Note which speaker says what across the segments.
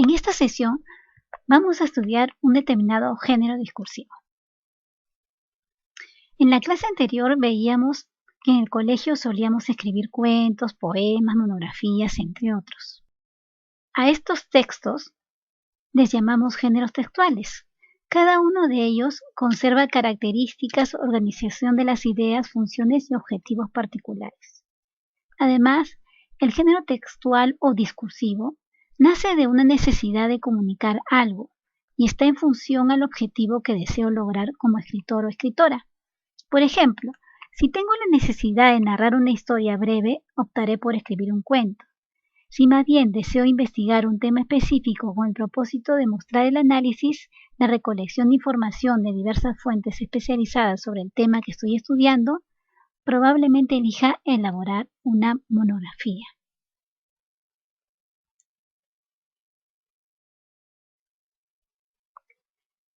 Speaker 1: En esta sesión vamos a estudiar un determinado género discursivo. En la clase anterior veíamos que en el colegio solíamos escribir cuentos, poemas, monografías, entre otros. A estos textos les llamamos géneros textuales. Cada uno de ellos conserva características, organización de las ideas, funciones y objetivos particulares. Además, el género textual o discursivo nace de una necesidad de comunicar algo y está en función al objetivo que deseo lograr como escritor o escritora. Por ejemplo, si tengo la necesidad de narrar una historia breve, optaré por escribir un cuento. Si más bien deseo investigar un tema específico con el propósito de mostrar el análisis, la recolección de información de diversas fuentes especializadas sobre el tema que estoy estudiando, probablemente elija elaborar una monografía.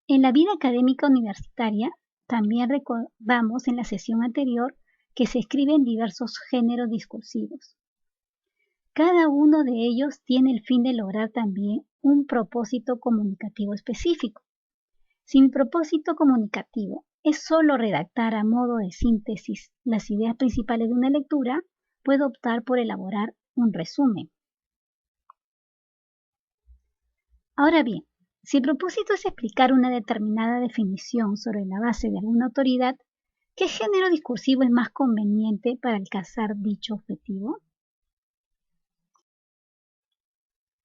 Speaker 1: En la vida académica universitaria, también recordamos en la sesión anterior que se escriben diversos géneros discursivos. Cada uno de ellos tiene el fin de lograr también un propósito comunicativo específico. Si mi propósito comunicativo es solo redactar a modo de síntesis las ideas principales de una lectura, puedo optar por elaborar un resumen. Ahora bien, si el propósito es explicar una determinada definición sobre la base de alguna autoridad, ¿qué género discursivo es más conveniente para alcanzar dicho objetivo?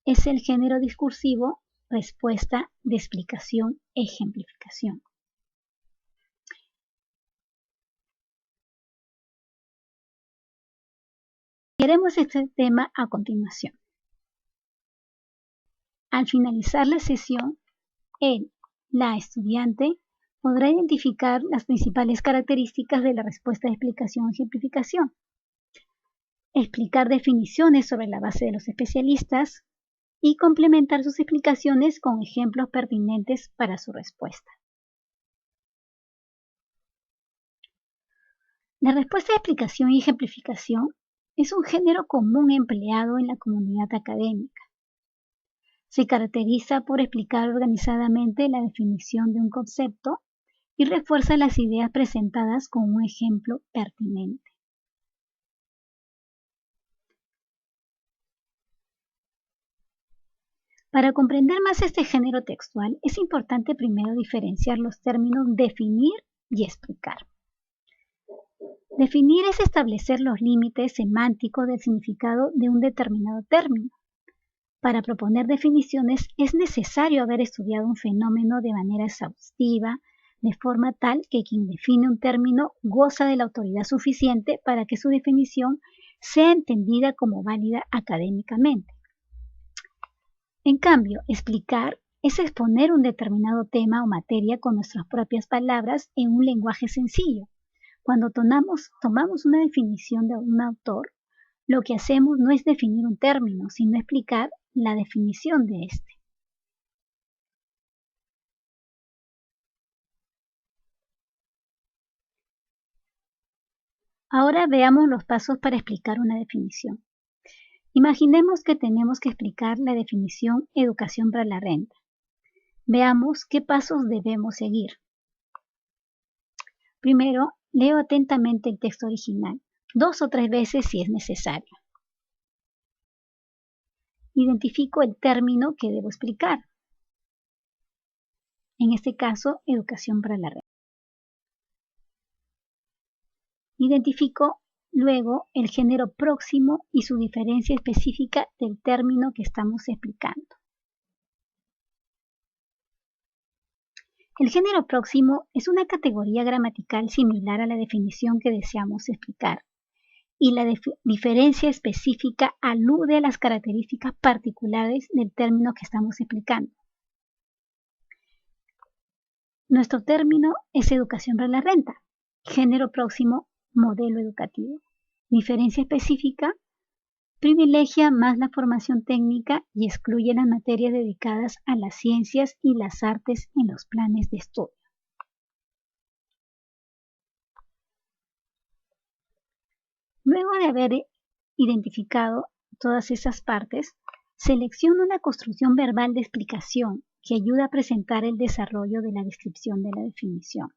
Speaker 1: Es el género discursivo respuesta de explicación, ejemplificación. Veremos este tema a continuación. Al finalizar la sesión, la estudiante podrá identificar las principales características de la respuesta de explicación, ejemplificación, explicar definiciones sobre la base de los especialistas y complementar sus explicaciones con ejemplos pertinentes para su respuesta. La respuesta de explicación y ejemplificación es un género común empleado en la comunidad académica. Se caracteriza por explicar organizadamente la definición de un concepto y refuerza las ideas presentadas con un ejemplo pertinente. Para comprender más este género textual, es importante primero diferenciar los términos definir y explicar. Definir es establecer los límites semánticos del significado de un determinado término. Para proponer definiciones es necesario haber estudiado un fenómeno de manera exhaustiva, de forma tal que quien define un término goza de la autoridad suficiente para que su definición sea entendida como válida académicamente. En cambio, explicar es exponer un determinado tema o materia con nuestras propias palabras en un lenguaje sencillo. Cuando tomamos una definición de un autor, lo que hacemos no es definir un término, sino explicar la definición de este. Ahora veamos los pasos para explicar una definición. Imaginemos que tenemos que explicar la definición educación para la renta. Veamos qué pasos debemos seguir. Primero, leo atentamente el texto original, 2 o 3 veces si es necesario. Identifico el término que debo explicar. En este caso, educación para la renta. Identifico luego el género próximo y su diferencia específica del término que estamos explicando. El género próximo es una categoría gramatical similar a la definición que deseamos explicar, y la diferencia específica alude a las características particulares del término que estamos explicando. Nuestro término es educación para la renta, género próximo, modelo educativo. Diferencia específica privilegia más la formación técnica y excluye las materias dedicadas a las ciencias y las artes en los planes de estudio. Luego de haber identificado todas esas partes, Selecciona una construcción verbal de explicación que ayuda a presentar el desarrollo de la descripción de la definición.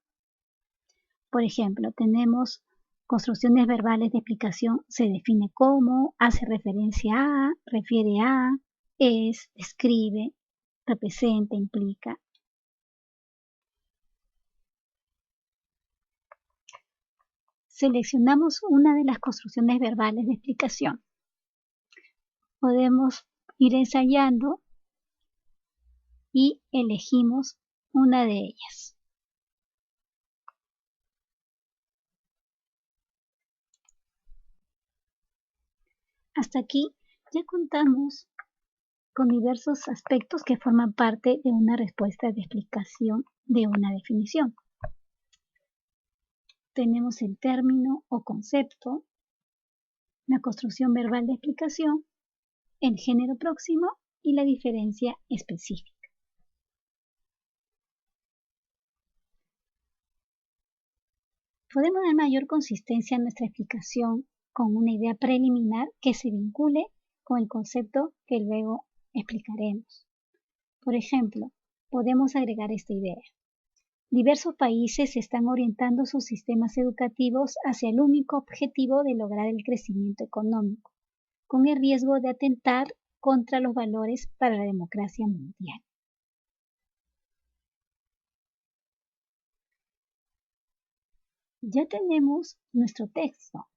Speaker 1: Por ejemplo, tenemos construcciones verbales de explicación: se define como, hace referencia a, refiere a, es, describe, representa, implica. Seleccionamos una de las construcciones verbales de explicación. Podemos ir ensayando y elegimos una de ellas. Hasta aquí ya contamos con diversos aspectos que forman parte de una respuesta de explicación de una definición. Tenemos el término o concepto, la construcción verbal de explicación, el género próximo y la diferencia específica. Podemos dar mayor consistencia a nuestra explicación con una idea preliminar que se vincule con el concepto que luego explicaremos. Por ejemplo, podemos agregar esta idea: diversos países están orientando sus sistemas educativos hacia el único objetivo de lograr el crecimiento económico, con el riesgo de atentar contra los valores para la democracia mundial. Ya tenemos nuestro texto.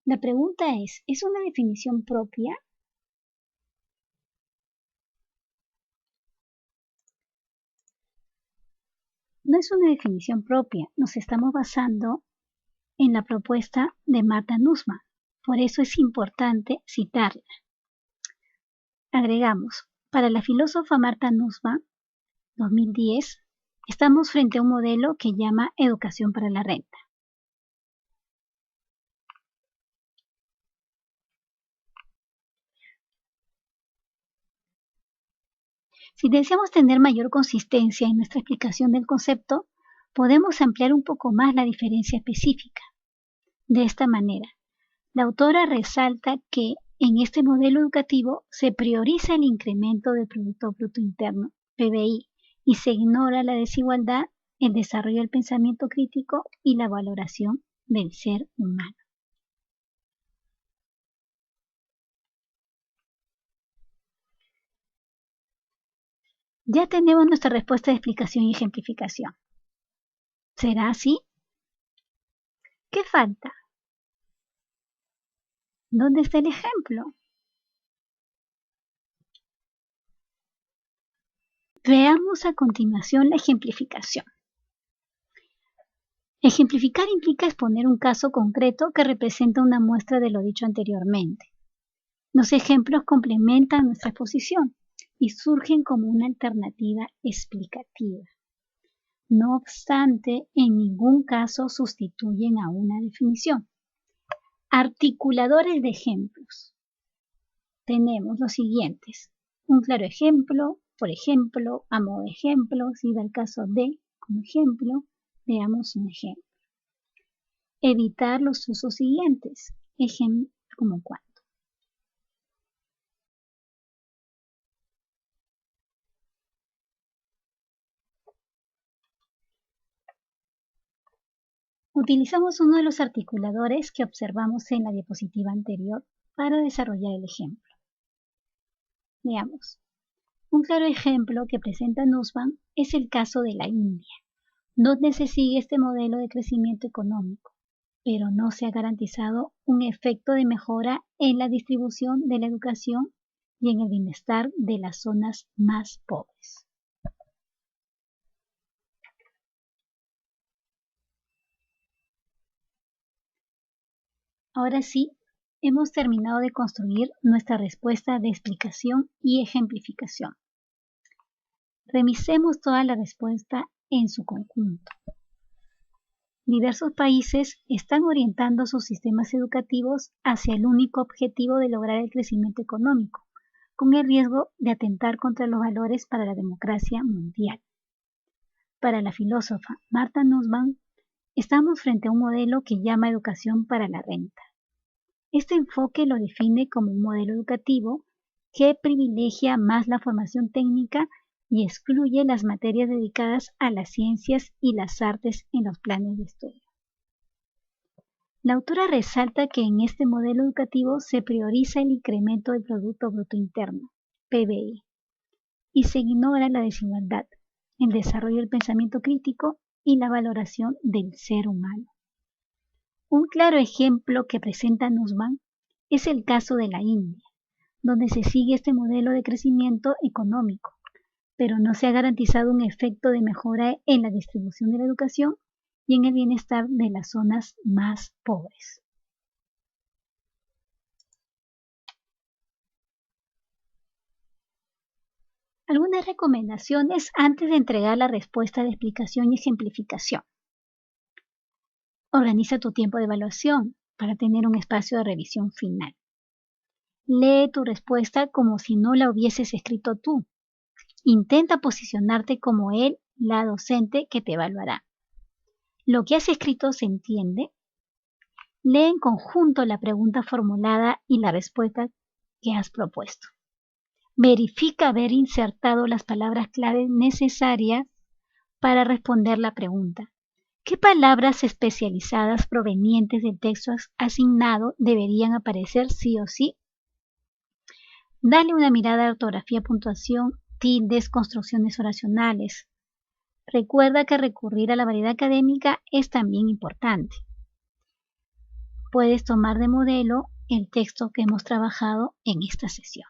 Speaker 1: La pregunta ¿es una definición propia? No es una definición propia, nos estamos basando en la propuesta de Martha Nussbaum, por eso es importante citarla. Agregamos: para la filósofa Martha Nussbaum, 2010, estamos frente a un modelo que llama educación para la renta. Si deseamos tener mayor consistencia en nuestra explicación del concepto, podemos ampliar un poco más la diferencia específica. De esta manera, la autora resalta que en este modelo educativo se prioriza el incremento del Producto Bruto Interno, PBI, y se ignora la desigualdad, el desarrollo del pensamiento crítico y la valoración del ser humano. Ya tenemos nuestra respuesta de explicación y ejemplificación. ¿Será así? ¿Qué falta? ¿Dónde está el ejemplo? Veamos a continuación la ejemplificación. Ejemplificar implica exponer un caso concreto que representa una muestra de lo dicho anteriormente. Los ejemplos complementan nuestra exposición y surgen como una alternativa explicativa. No obstante, en ningún caso sustituyen a una definición. Articuladores de ejemplos. Tenemos los siguientes: un claro ejemplo, por ejemplo, a modo de ejemplo, si da el caso de como ejemplo, veamos un ejemplo. Evitar los usos siguientes, ejemplo como cuando. Utilizamos uno de los articuladores que observamos en la diapositiva anterior para desarrollar el ejemplo. Veamos. Un claro ejemplo que presenta Nussbaum es el caso de la India, donde se sigue este modelo de crecimiento económico, pero no se ha garantizado un efecto de mejora en la distribución de la educación y en el bienestar de las zonas más pobres. Ahora sí, hemos terminado de construir nuestra respuesta de explicación y ejemplificación. Revisemos toda la respuesta en su conjunto. Diversos países están orientando sus sistemas educativos hacia el único objetivo de lograr el crecimiento económico, con el riesgo de atentar contra los valores para la democracia mundial. Para la filósofa Martha Nussbaum, estamos frente a un modelo que llama educación para la renta. Este enfoque lo define como un modelo educativo que privilegia más la formación técnica y excluye las materias dedicadas a las ciencias y las artes en los planes de estudio. La autora resalta que en este modelo educativo se prioriza el incremento del Producto Bruto Interno, PBI, y se ignora la desigualdad, el desarrollo del pensamiento crítico y la valoración del ser humano. Un claro ejemplo que presenta Nussbaum es el caso de la India, donde se sigue este modelo de crecimiento económico, pero no se ha garantizado un efecto de mejora en la distribución de la educación y en el bienestar de las zonas más pobres. Algunas recomendaciones antes de entregar la respuesta de explicación y ejemplificación. Organiza tu tiempo de evaluación para tener un espacio de revisión final. Lee tu respuesta como si no la hubieses escrito tú. Intenta posicionarte como la docente que te evaluará. ¿Lo que has escrito se entiende? Lee en conjunto la pregunta formulada y la respuesta que has propuesto. Verifica haber insertado las palabras clave necesarias para responder la pregunta. ¿Qué palabras especializadas provenientes del texto asignado deberían aparecer sí o sí? Dale una mirada a ortografía, puntuación, tildes, construcciones oracionales. Recuerda que recurrir a la variedad académica es también importante. Puedes tomar de modelo el texto que hemos trabajado en esta sesión.